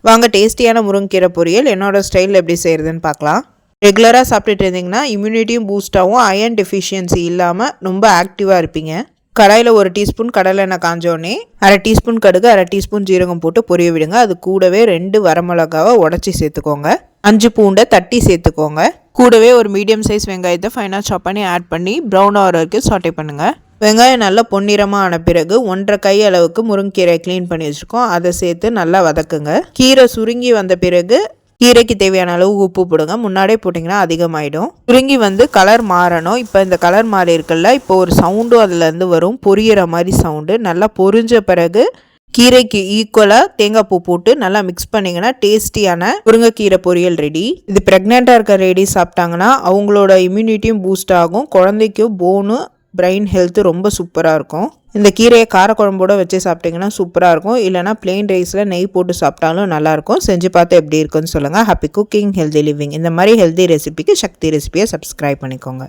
வாங்க டேஸ்டியான முருங்கைக்கீரை பொரியல் என்னோட ஸ்டைலில் எப்படி செய்கிறதுன்னு பார்க்கலாம். ரெகுலராக சாப்பிட்டுட்டு இருந்தீங்கன்னா இம்யூனிட்டியும் பூஸ்ட் ஆகும், அயர்ன் டெஃபிஷியன்சி இல்லாமல் ரொம்ப ஆக்டிவாக இருப்பீங்க. கடாயில் 1 டீஸ்பூன் கடலை எண்ணெய் காஞ்சோடனே 1/2 டீஸ்பூன் கடுகு 1/2 டீஸ்பூன் ஜீரகம் போட்டு பொரிய விடுங்க. அது கூடவே 2 வரமிளகாவை உடச்சி சேர்த்துக்கோங்க. 5 பூண்டை தட்டி சேர்த்துக்கோங்க. கூடவே ஒரு மீடியம் சைஸ் வெங்காயத்தை ஃபைனாக சாப் பண்ணி ஆட் பண்ணி ப்ரௌன் ஆகிற வரைக்கும் சாட்டே பண்ணுங்கள். வெங்காயம் நல்லா பொன்னிறமாக ஆன பிறகு 1.5 கை அளவுக்கு முருங்கைக்கீரை க்ளீன் பண்ணி வச்சுருக்கோம், அதை சேர்த்து நல்லா வதக்குங்க. கீரை சுருங்கி வந்த பிறகு கீரைக்கு தேவையான அளவு உப்பு போடுங்க. முன்னாடியே போட்டிங்கன்னா அதிகமாகிடும். சுருங்கி கலர் மாறணும். இப்போ இந்த கலர் மாறி இருக்குல்ல, இப்போ ஒரு சவுண்டும் அதுலேருந்து வரும், பொரியிற மாதிரி சவுண்டு. நல்லா பொரிஞ்ச பிறகு கீரைக்கு ஈக்குவலாக தேங்காய் பூ போட்டு நல்லா மிக்ஸ் பண்ணிங்கன்னா டேஸ்டியான முருங்கைக்கீரை பொரியல் ரெடி. இது ப்ரெக்னெண்ட்டாக இருக்க லேடி சாப்பிட்டாங்கன்னா அவங்களோட இம்யூனிட்டியும் பூஸ்ட் ஆகும், குழந்தைக்கும் போனு பிரெயின் ஹெல்த்து ரொம்ப சூப்பராக இருக்கும். இந்த கீரையை காரக்குழம்போட வச்சு சாப்பிட்டிங்கன்னா சூப்பராக இருக்கும். இல்லைனா பிளெயின் ரைஸில் நெய் போட்டு சாப்பிட்டாலும் நல்லாயிருக்கும். செஞ்சு பார்த்து எப்படி இருக்குன்னு சொல்லுங்கள். Happy cooking, healthy living. இந்த மாதிரி ஹெல்தி ரெசிபிக்கு சக்தி ரெசிபியை சப்ஸ்கிரைப் பண்ணிக்கோங்க.